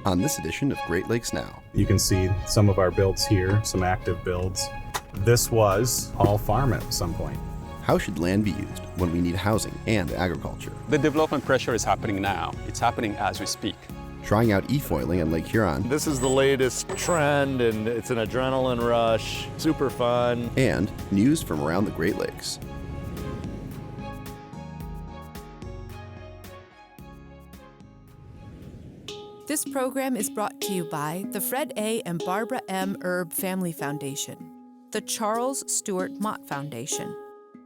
on this edition of Great Lakes Now. You can see some of our builds here, some active builds. This was all farm at some point. How should land be used when we need housing and agriculture? The development pressure is happening now. It's happening as we speak. Trying out e-foiling on Lake Huron. This is the latest trend, and it's an adrenaline rush, super fun. And news from around the Great Lakes. This program is brought to you by the Fred A. and Barbara M. Erb Family Foundation, the Charles Stewart Mott Foundation.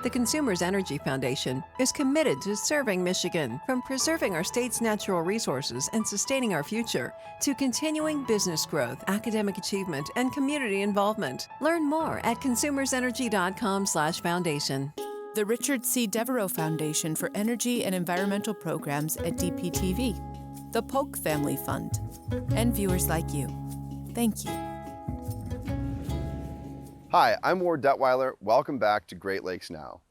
The Consumers Energy Foundation is committed to serving Michigan, from preserving our state's natural resources and sustaining our future, to continuing business growth, academic achievement, and community involvement. Learn more at consumersenergy.com/foundation. The Richard C. Devereaux Foundation for Energy and Environmental Programs at DPTV, the Polk Family Fund, and viewers like you. Thank you. Hi, I'm Ward Detweiler. Welcome back to Great Lakes Now.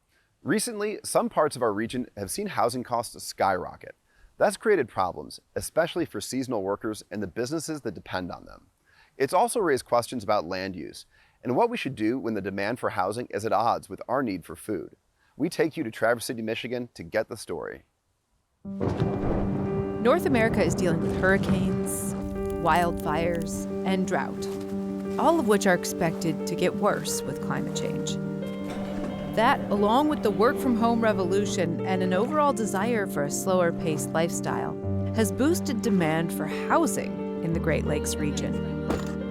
Recently, some parts of our region have seen housing costs skyrocket. That's created problems, especially for seasonal workers and the businesses that depend on them. It's also raised questions about land use and what we should do when the demand for housing is at odds with our need for food. We take you to Traverse City, Michigan to get the story. North America is dealing with hurricanes, wildfires, and drought, all of which are expected to get worse with climate change. That, along with the work-from-home revolution and an overall desire for a slower-paced lifestyle, has boosted demand for housing in the Great Lakes region,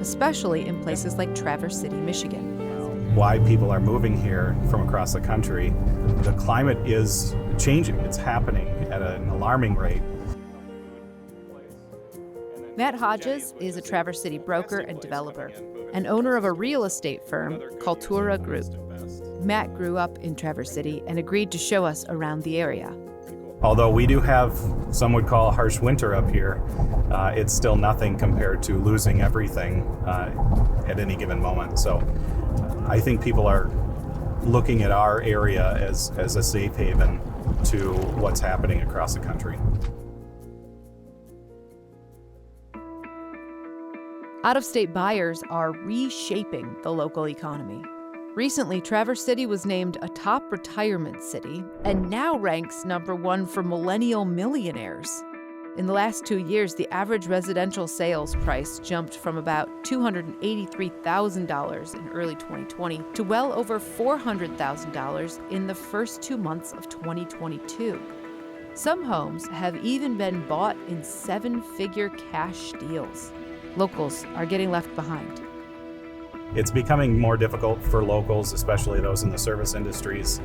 especially in places like Traverse City, Michigan. Why people are moving here from across the country, the climate is changing. It's happening at an alarming rate. Matt Hodges is a Traverse City broker and developer, and owner of a real estate firm, Cultura Group. Matt grew up in Traverse City and agreed to show us around the area. Although we do have, some would call a harsh winter up here, it's still nothing compared to losing everything at any given moment. So I think people are looking at our area as a safe haven to what's happening across the country. Out-of-state buyers are reshaping the local economy. Recently, Traverse City was named a top retirement city and now ranks #1 for millennial millionaires. In the last 2 years, the average residential sales price jumped from about $283,000 in early 2020 to well over $400,000 in the first 2 months of 2022. Some homes have even been bought in 7-figure cash deals. Locals are getting left behind. It's becoming more difficult for locals, especially those in the service industries,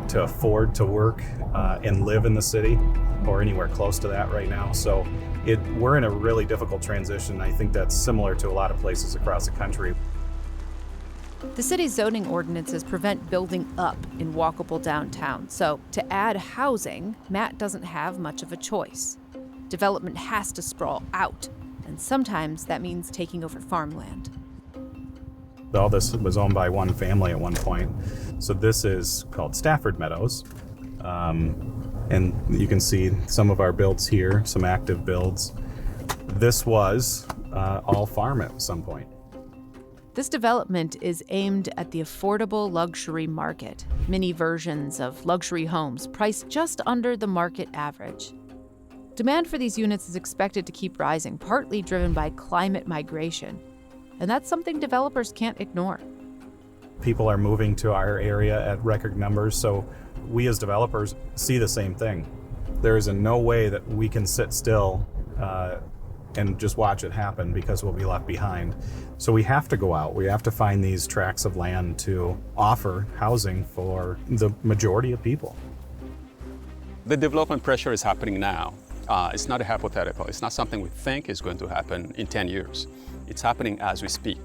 to afford to work and live in the city or anywhere close to that right now. So we're in a really difficult transition. I think that's similar to a lot of places across the country. The city's zoning ordinances prevent building up in walkable downtown. So to add housing, Matt doesn't have much of a choice. Development has to sprawl out, and sometimes that means taking over farmland. All this was owned by one family at one point. So this is called Stafford Meadows. And you can see some of our builds here, some active builds. This was all farm at some point. This development is aimed at the affordable luxury market, mini versions of luxury homes priced just under the market average. Demand for these units is expected to keep rising, partly driven by climate migration. And that's something developers can't ignore. People are moving to our area at record numbers, so we as developers see the same thing. There is in no way that we can sit still and just watch it happen because we'll be left behind. So we have to go out. We have to find these tracts of land to offer housing for the majority of people. The development pressure is happening now. It's not a hypothetical. It's not something we think is going to happen in 10 years. It's happening as we speak.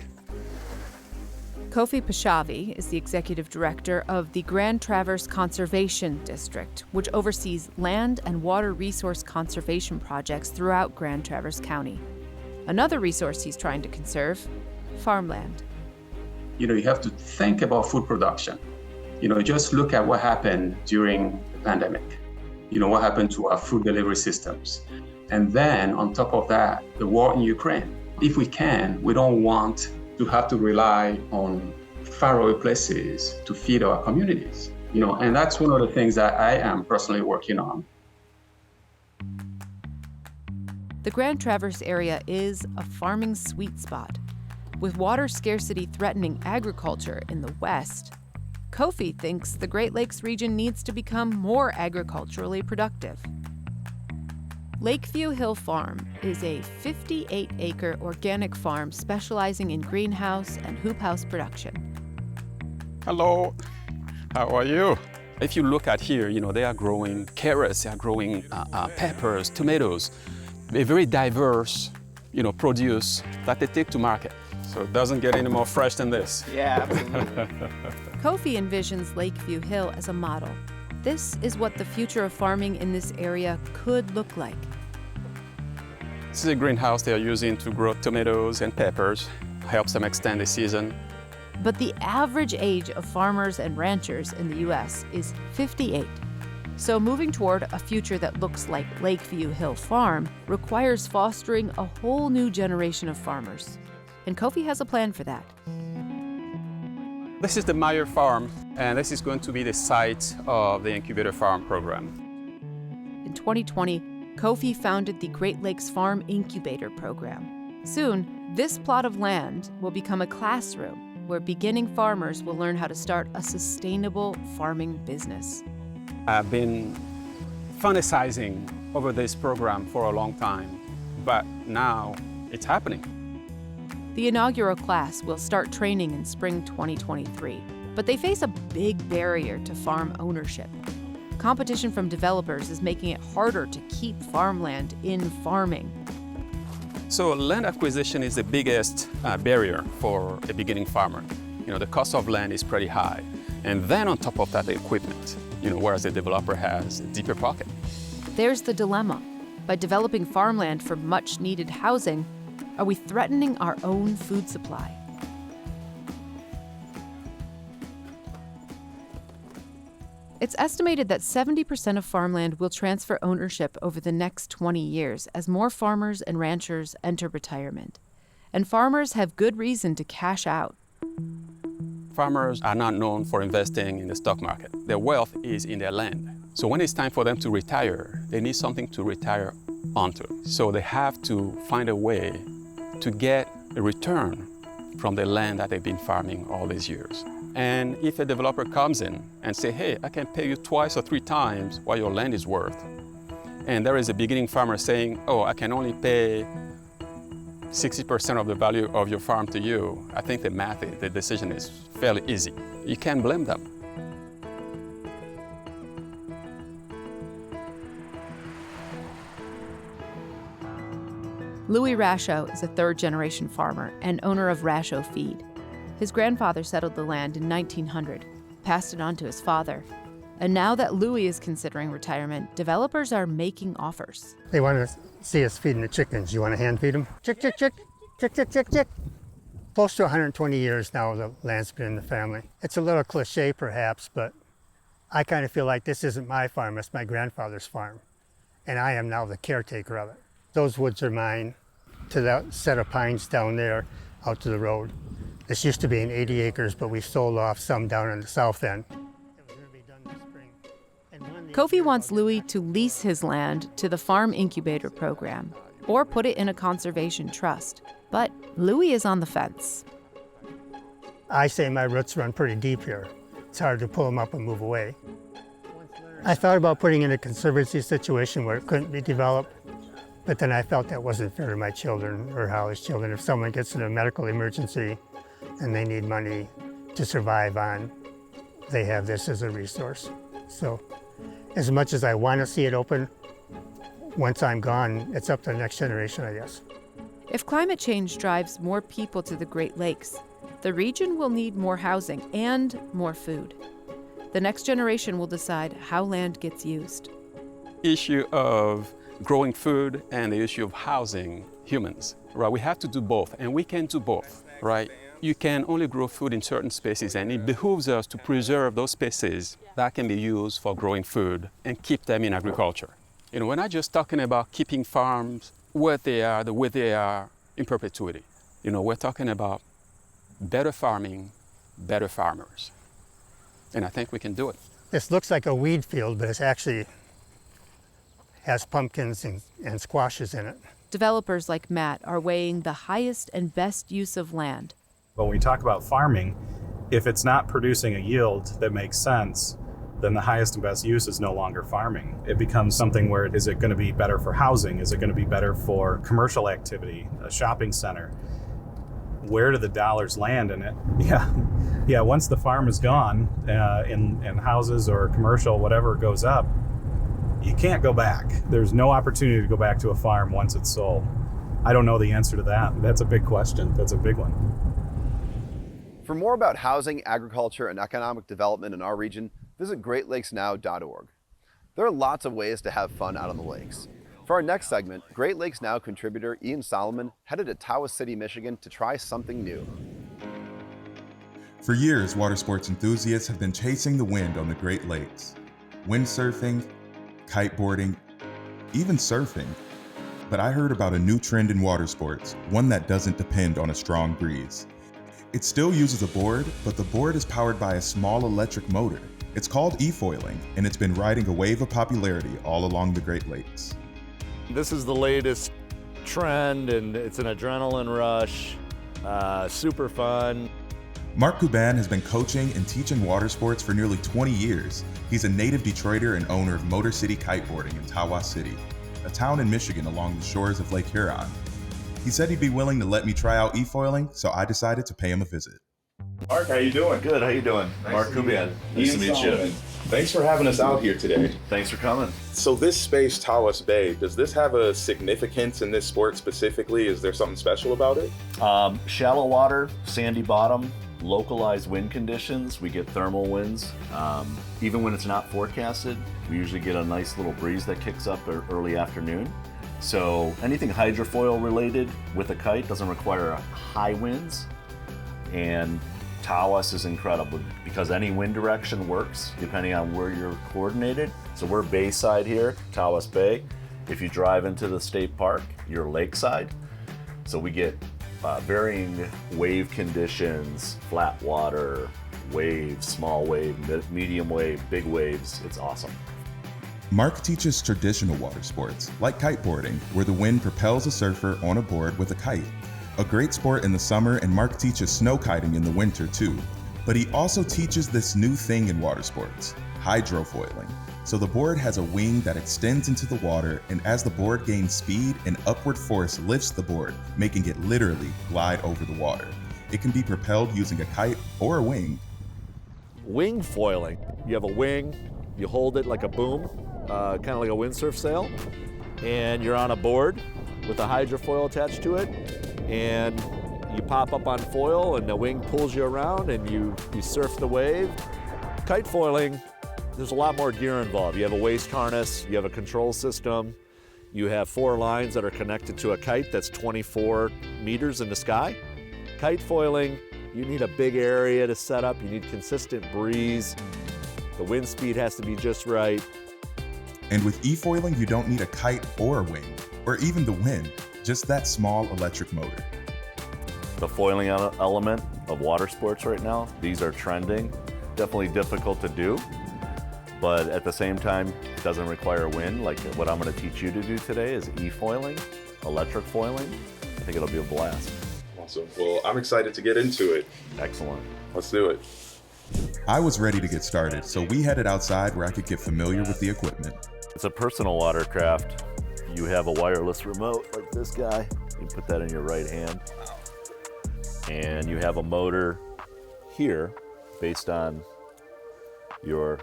Kofi Pashavi is the executive director of the Grand Traverse Conservation District, which oversees land and water resource conservation projects throughout Grand Traverse County. Another resource he's trying to conserve, farmland. You have to think about food production. Just look at what happened during the pandemic. What happened to our food delivery systems. And then on top of that, the war in Ukraine. If we can, we don't want to have to rely on faraway places to feed our communities. And that's one of the things that I am personally working on. The Grand Traverse area is a farming sweet spot. With water scarcity threatening agriculture in the West, Kofi thinks the Great Lakes region needs to become more agriculturally productive. Lakeview Hill Farm is a 58-acre organic farm specializing in greenhouse and hoop house production. Hello, how are you? If you look at here, they are growing carrots, they are growing peppers, tomatoes, a very diverse, produce that they take to market. So it doesn't get any more fresh than this. Yeah, absolutely. Kofi envisions Lakeview Hill as a model. This is what the future of farming in this area could look like. This is a greenhouse they are using to grow tomatoes and peppers. Helps them extend the season. But the average age of farmers and ranchers in the U.S. is 58. So moving toward a future that looks like Lakeview Hill Farm requires fostering a whole new generation of farmers. And Kofi has a plan for that. This is the Meyer Farm, and this is going to be the site of the Incubator Farm program. In 2020, Kofi founded the Great Lakes Farm Incubator Program. Soon, this plot of land will become a classroom where beginning farmers will learn how to start a sustainable farming business. I've been fantasizing over this program for a long time, but now it's happening. The inaugural class will start training in spring 2023, but they face a big barrier to farm ownership. Competition from developers is making it harder to keep farmland in farming. So land acquisition is the biggest barrier for a beginning farmer. The cost of land is pretty high. And then on top of that, the equipment, whereas the developer has a deeper pocket. There's the dilemma. By developing farmland for much needed housing, are we threatening our own food supply? It's estimated that 70% of farmland will transfer ownership over the next 20 years as more farmers and ranchers enter retirement. And farmers have good reason to cash out. Farmers are not known for investing in the stock market. Their wealth is in their land. So when it's time for them to retire, they need something to retire onto. So they have to find a way to get a return from the land that they've been farming all these years. And if a developer comes in and say, hey, I can pay you 2 or 3 times what your land is worth, and there is a beginning farmer saying, oh, I can only pay 60% of the value of your farm to you, I think the decision is fairly easy. You can't blame them. Louis Rasho is a third-generation farmer and owner of Rasho Feed. His grandfather settled the land in 1900, passed it on to his father. And now that Louis is considering retirement, developers are making offers. They want to see us feeding the chickens. You want to hand feed them? Chick, chick, chick, chick, chick, chick, chick. Close to 120 years now the land's been in the family. It's a little cliche perhaps, but I kind of feel like this isn't my farm, it's my grandfather's farm. And I am now the caretaker of it. Those woods are mine. To that set of pines down there out to the road. This used to be 80 acres, but we sold off some down in the south end. Kofi wants Louis to lease his land to the Farm Incubator program or put it in a conservation trust. But Louis is on the fence. I say my roots run pretty deep here. It's hard to pull them up and move away. I thought about putting it in a conservancy situation where it couldn't be developed. But then I felt that wasn't fair to my children or Holly's children. If someone gets in a medical emergency and they need money to survive on, they have this as a resource. So as much as I want to see it open, once I'm gone, it's up to the next generation, I guess. If climate change drives more people to the Great Lakes, the region will need more housing and more food. The next generation will decide how land gets used. Issue of growing food and the issue of housing humans, right? We have to do both, and we can do both, right? You can only grow food in certain spaces, and it behooves us to preserve those spaces that can be used for growing food and keep them in agriculture. You know, we're not just talking about keeping farms where they are, the way they are in perpetuity. You know, we're talking about better farming, better farmers. And I think we can do it. This looks like a weed field, but it actually has pumpkins and squashes in it. Developers like Matt are weighing the highest and best use of land. But when we talk about farming, if it's not producing a yield that makes sense, then the highest and best use is no longer farming. It becomes something where, is it going to be better for housing? Is it going to be better for commercial activity, a shopping center? Where do the dollars land in it? Yeah. Once the farm is gone, and houses or commercial, whatever goes up, you can't go back. There's no opportunity to go back to a farm once it's sold. I don't know the answer to that. That's a big question. That's a big one. For more about housing, agriculture, and economic development in our region, visit greatlakesnow.org. There are lots of ways to have fun out on the lakes. For our next segment, Great Lakes Now contributor Ian Solomon headed to Tawas City, Michigan to try something new. For years, water sports enthusiasts have been chasing the wind on the Great Lakes. Windsurfing, kiteboarding, even surfing. But I heard about a new trend in water sports, one that doesn't depend on a strong breeze. It still uses a board, but the board is powered by a small electric motor. It's called e-foiling, and it's been riding a wave of popularity all along the Great Lakes. This is the latest trend, and it's an adrenaline rush, super fun. Mark Kuban has been coaching and teaching water sports for nearly 20 years. He's a native Detroiter and owner of Motor City Kiteboarding in Tawas City, a town in Michigan along the shores of Lake Huron. He said he'd be willing to let me try out e-foiling, so I decided to pay him a visit. Mark, how you doing? Good, how you doing? Mark Kuban. Nice to meet you. Thanks for having us out here today. Thanks for coming. So this space, Tawas Bay, does this have a significance in this sport specifically? Is there something special about it? Shallow water, sandy bottom, localized wind conditions. We get thermal winds. Even when it's not forecasted, we usually get a nice little breeze that kicks up early afternoon. So anything hydrofoil related with a kite doesn't require high winds. And Tawas is incredible because any wind direction works depending on where you're coordinated. So we're bayside here, Tawas Bay. If you drive into the state park, you're lakeside. So we get varying wave conditions, flat water, waves, small wave, medium wave, big waves. It's awesome. Mark teaches traditional water sports, like kiteboarding, where the wind propels a surfer on a board with a kite. A great sport in the summer, and Mark teaches snow kiting in the winter too. But he also teaches this new thing in water sports, hydrofoiling. So the board has a wing that extends into the water, and as the board gains speed, an upward force lifts the board, making it literally glide over the water. It can be propelled using a kite or a wing. Wing foiling. You have a wing, you hold it like a boom, kind of like a windsurf sail, and you're on a board with a hydrofoil attached to it, and you pop up on foil and the wing pulls you around and you surf the wave. Kite foiling, there's a lot more gear involved. You have a waist harness, you have a control system, you have 4 lines that are connected to a kite that's 24 meters in the sky. Kite foiling, you need a big area to set up, you need consistent breeze, the wind speed has to be just right. And with e-foiling, you don't need a kite or a wing, or even the wind, just that small electric motor. The foiling element of water sports right now, these are trending. Definitely difficult to do, but at the same time, it doesn't require wind. Like what I'm going to teach you to do today is e-foiling, electric foiling. I think it'll be a blast. Awesome. Well, I'm excited to get into it. Excellent. Let's do it. I was ready to get started, so we headed outside where I could get familiar with the equipment. It's a personal watercraft. You have a wireless remote like this guy. You put that in your right hand. And you have a motor here based on your,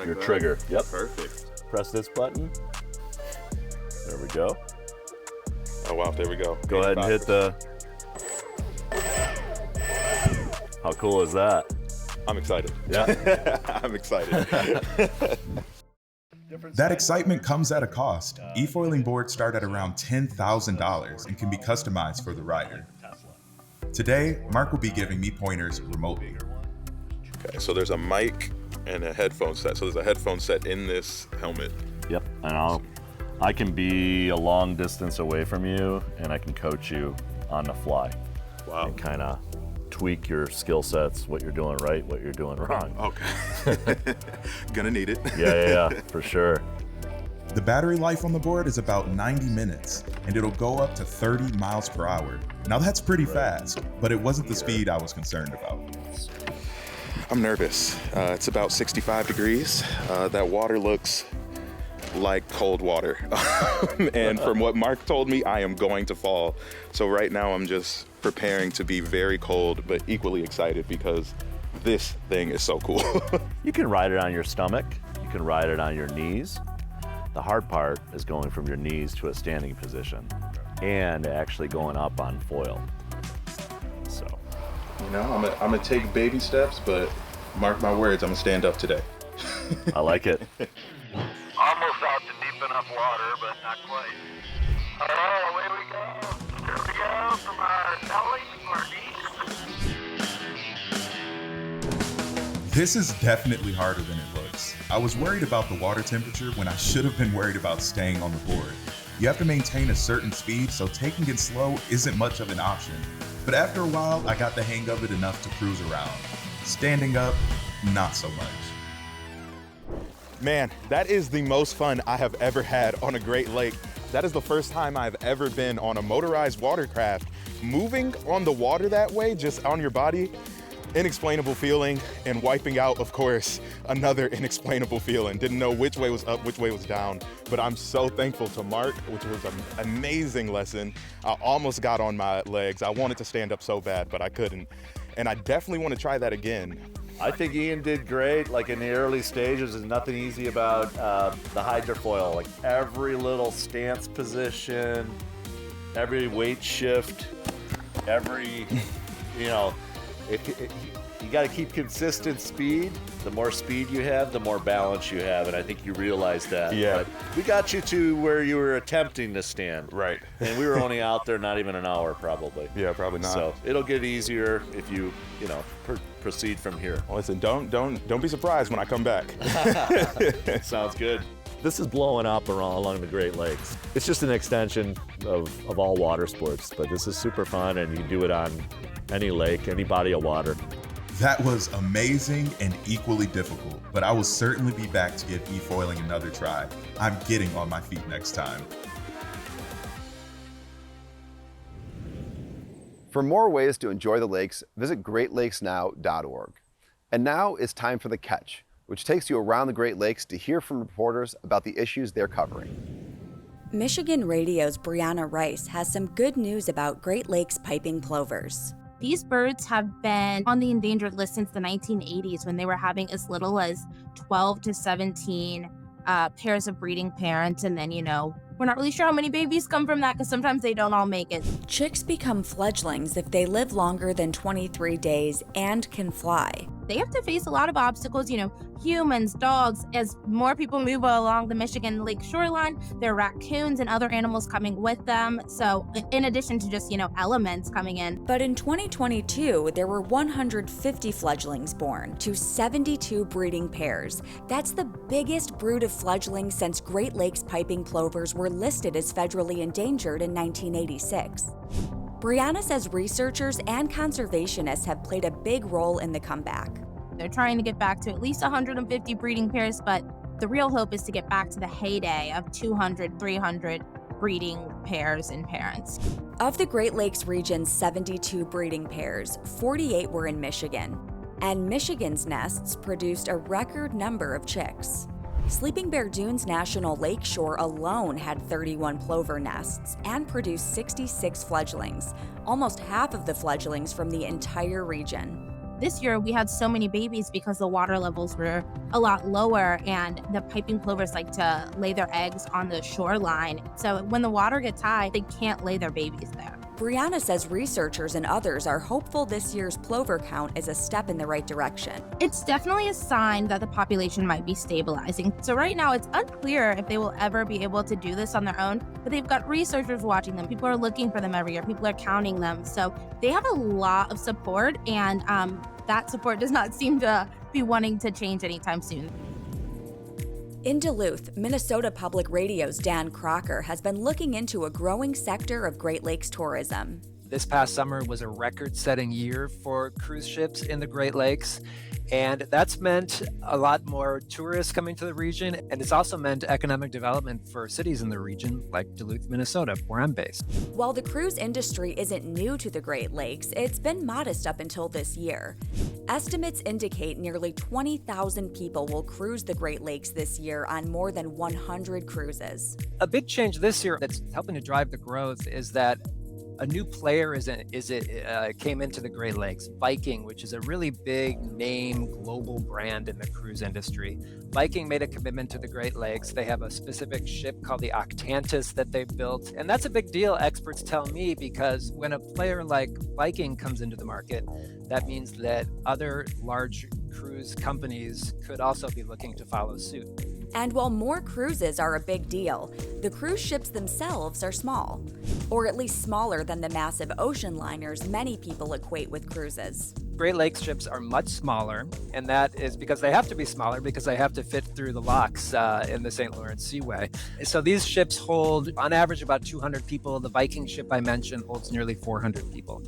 your trigger. Yep. Perfect. Press this button. There we go. Oh wow, there we go. Go ahead and hit the... How cool is that? I'm excited. Yeah. I'm excited. That excitement comes at a cost. E-foiling boards start at around $10,000 and can be customized for the rider. Today, Mark will be giving me pointers remotely. Okay, so there's a mic and a headphone set. So there's a headphone set in this helmet. Yep, and I can be a long distance away from you, and I can coach you on the fly. Wow. And kind of tweak your skill sets, what you're doing right, what you're doing wrong. Okay. Gonna need it. Yeah, for sure. The battery life on the board is about 90 minutes, and it'll go up to 30 miles per hour. Now that's pretty fast, but it wasn't the speed I was concerned about. I'm nervous. It's about 65 degrees. That water looks like cold water. And from what Mark told me, I am going to fall. So right now I'm just preparing to be very cold, but equally excited because this thing is so cool. You can ride it on your stomach. You can ride it on your knees. The hard part is going from your knees to a standing position and actually going up on foil. So, You know, I'm gonna take baby steps, but mark my words, I'm gonna stand up today. I like it. Almost out to deep enough water, but not quite. Oh, away we go. Here we go from our belly to our knees. This is definitely harder than it looks. I was worried about the water temperature when I should have been worried about staying on the board. You have to maintain a certain speed, so taking it slow isn't much of an option. But after a while, I got the hang of it enough to cruise around. Standing up, not so much. Man, that is the most fun I have ever had on a Great Lake. That is the first time I've ever been on a motorized watercraft. Moving on the water that way, just on your body, inexplainable feeling, and wiping out, of course, another inexplainable feeling. Didn't know which way was up, which way was down, but I'm so thankful to Mark, which was an amazing lesson. I almost got on my legs. I wanted to stand up so bad, but I couldn't. And I definitely want to try that again. I think Ian did great. Like in the early stages, there's nothing easy about the hydrofoil. Like every little stance position, every weight shift, every, you know, you got to keep consistent speed. The more speed you have, the more balance you have, and I think you realize that. Yeah. But we got you to where you were attempting to stand. Right. And we were only out there not even an hour, probably. Yeah, probably not. So it'll get easier if you proceed from here. Listen, don't be surprised when I come back. Sounds good. This is blowing up along the Great Lakes. It's just an extension of all water sports, but this is super fun, and you can do it on any lake, any body of water. That was amazing and equally difficult, but I will certainly be back to give e-foiling another try. I'm getting on my feet next time. For more ways to enjoy the lakes, visit greatlakesnow.org. And now it's time for The Catch, which takes you around the Great Lakes to hear from reporters about the issues they're covering. Michigan Radio's Brianna Rice has some good news about Great Lakes piping plovers. These birds have been on the endangered list since the 1980s, when they were having as little as 12 to 17 pairs of breeding parents. And then, we're not really sure how many babies come from that, because sometimes they don't all make it. Chicks become fledglings if they live longer than 23 days and can fly. They have to face a lot of obstacles, humans, dogs. As more people move along the Michigan Lake shoreline, there are raccoons and other animals coming with them. So in addition to just, elements coming in. But in 2022, there were 150 fledglings born to 72 breeding pairs. That's the biggest brood of fledglings since Great Lakes piping plovers were listed as federally endangered in 1986. Brianna says researchers and conservationists have played a big role in the comeback. They're trying to get back to at least 150 breeding pairs, but the real hope is to get back to the heyday of 200, 300 breeding pairs and parents. Of the Great Lakes region's 72 breeding pairs, 48 were in Michigan, and Michigan's nests produced a record number of chicks. Sleeping Bear Dunes National Lakeshore alone had 31 plover nests and produced 66 fledglings, almost half of the fledglings from the entire region. This year, we had so many babies because the water levels were a lot lower, and the piping plovers like to lay their eggs on the shoreline. So when the water gets high, they can't lay their babies there. Brianna says researchers and others are hopeful this year's plover count is a step in the right direction. It's definitely a sign that the population might be stabilizing. So right now, it's unclear if they will ever be able to do this on their own, but they've got researchers watching them. People are looking for them every year. People are counting them. So they have a lot of support, and that support does not seem to be wanting to change anytime soon. In Duluth, Minnesota Public Radio's Dan Crocker has been looking into a growing sector of Great Lakes tourism. This past summer was a record-setting year for cruise ships in the Great Lakes, and that's meant a lot more tourists coming to the region, and it's also meant economic development for cities in the region like Duluth, Minnesota, where I'm based. While the cruise industry isn't new to the Great Lakes, it's been modest up until this year. Estimates indicate nearly 20,000 people will cruise the Great Lakes this year on more than 100 cruises. A big change this year that's helping to drive the growth is that a new player came into the Great Lakes, Viking, which is a really big name, global brand in the cruise industry. Viking made a commitment to the Great Lakes. They have a specific ship called the Octantis that they've built. And that's a big deal, experts tell me, because when a player like Viking comes into the market, that means that other large cruise companies could also be looking to follow suit. And while more cruises are a big deal, the cruise ships themselves are small, or at least smaller than the massive ocean liners many people equate with cruises. Great Lakes ships are much smaller, and that is because they have to be smaller because they have to fit through the locks in the St. Lawrence Seaway. So these ships hold, on average, about 200 people. The Viking ship I mentioned holds nearly 400 people.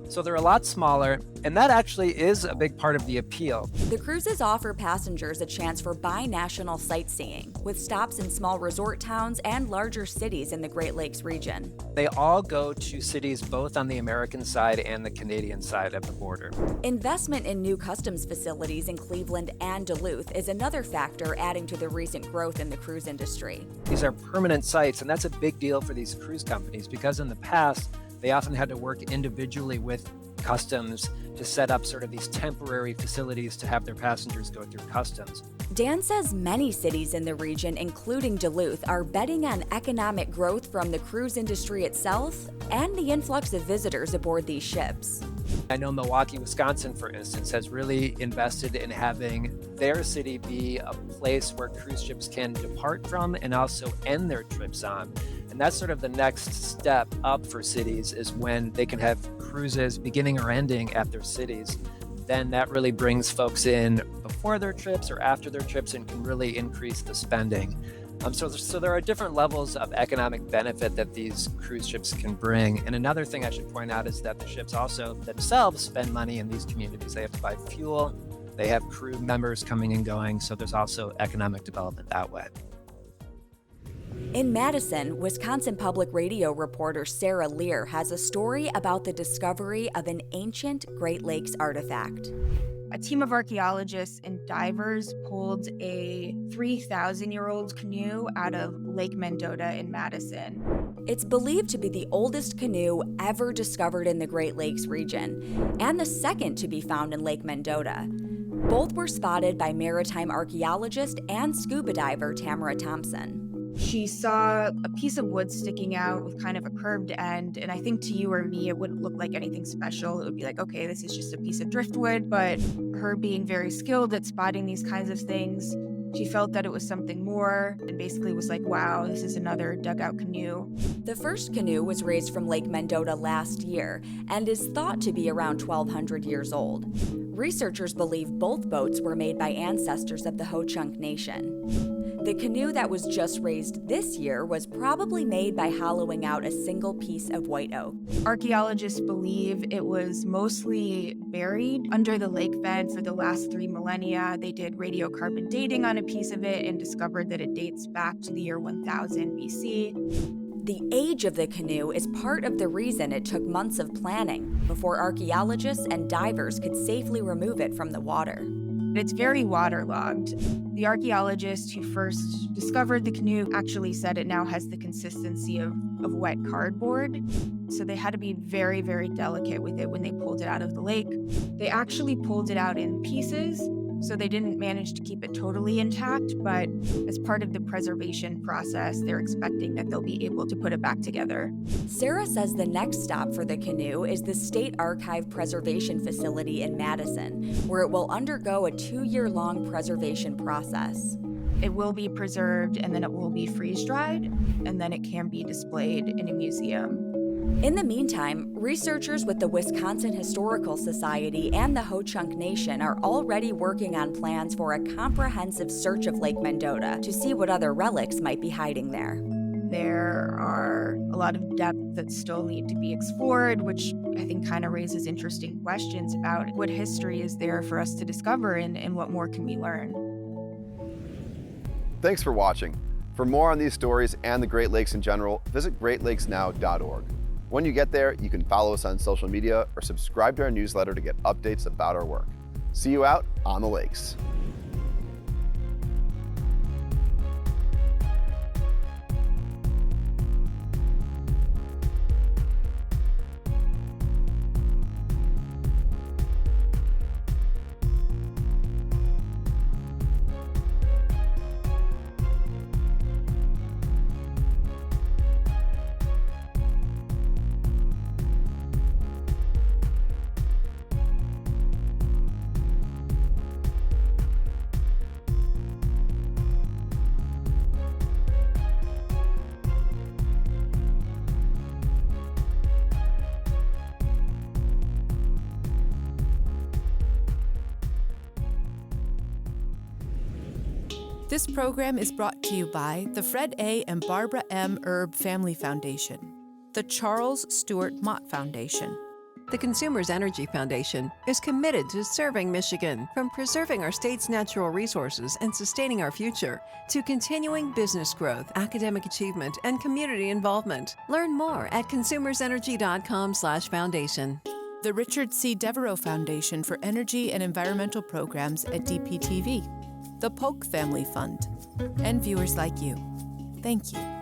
So they're a lot smaller, and that actually is a big part of the appeal. The cruises offer passengers a chance for bi-national sightseeing, with stops in small resort towns and larger cities in the Great Lakes region. They all go to cities both on the American side and the Canadian side of the border. Investment in new customs facilities in Cleveland and Duluth is another factor adding to the recent growth in the cruise industry. These are permanent sites, and that's a big deal for these cruise companies because in the past, they often had to work individually with customs to set up sort of these temporary facilities to have their passengers go through customs. Dan says many cities in the region, including Duluth, are betting on economic growth from the cruise industry itself and the influx of visitors aboard these ships. I know Milwaukee, Wisconsin, for instance, has really invested in having their city be a place where cruise ships can depart from and also end their trips on. And that's sort of the next step up for cities, is when they can have cruises beginning or ending at their cities. Then that really brings folks in before their trips or after their trips and can really increase the spending. So there are different levels of economic benefit that these cruise ships can bring. And another thing I should point out is that the ships also themselves spend money in these communities. They have to buy fuel, they have crew members coming and going, so there's also economic development that way. In Madison, Wisconsin Public Radio reporter Sarah Lear has a story about the discovery of an ancient Great Lakes artifact. A team of archaeologists and divers pulled a 3,000-year-old canoe out of Lake Mendota in Madison. It's believed to be the oldest canoe ever discovered in the Great Lakes region, and the second to be found in Lake Mendota. Both were spotted by maritime archaeologist and scuba diver Tamara Thompson. She saw a piece of wood sticking out with kind of a curved end, and I think to you or me, it wouldn't look like anything special. It would be like, okay, this is just a piece of driftwood, but her being very skilled at spotting these kinds of things, she felt that it was something more and basically was like, wow, this is another dugout canoe. The first canoe was raised from Lake Mendota last year and is thought to be around 1,200 years old. Researchers believe both boats were made by ancestors of the Ho-Chunk Nation. The canoe that was just raised this year was probably made by hollowing out a single piece of white oak. Archaeologists believe it was mostly buried under the lake bed for the last 3 millennia. They did radiocarbon dating on a piece of it and discovered that it dates back to the year 1000 BC. The age of the canoe is part of the reason it took months of planning before archaeologists and divers could safely remove it from the water. It's very waterlogged. The archaeologist who first discovered the canoe actually said it now has the consistency of wet cardboard. So they had to be very, very delicate with it when they pulled it out of the lake. They actually pulled it out in pieces, so they didn't manage to keep it totally intact, but as part of the preservation process, they're expecting that they'll be able to put it back together. Sarah says the next stop for the canoe is the State Archive Preservation Facility in Madison, where it will undergo a 2-year-long preservation process. It will be preserved, and then it will be freeze-dried, and then it can be displayed in a museum. In the meantime, researchers with the Wisconsin Historical Society and the Ho-Chunk Nation are already working on plans for a comprehensive search of Lake Mendota to see what other relics might be hiding there. There are a lot of depths that still need to be explored, which I think kind of raises interesting questions about what history is there for us to discover and what more can we learn. Thanks for watching. For more on these stories and the Great Lakes in general, visit greatlakesnow.org. When you get there, you can follow us on social media or subscribe to our newsletter to get updates about our work. See you out on the lakes. This program is brought to you by the Fred A. and Barbara M. Erb Family Foundation, the Charles Stewart Mott Foundation. The Consumers Energy Foundation is committed to serving Michigan, from preserving our state's natural resources and sustaining our future, to continuing business growth, academic achievement, and community involvement. Learn more at consumersenergy.com/foundation. The Richard C. Devereaux Foundation for Energy and Environmental Programs at DPTV. The Polk Family Fund, and viewers like you. Thank you.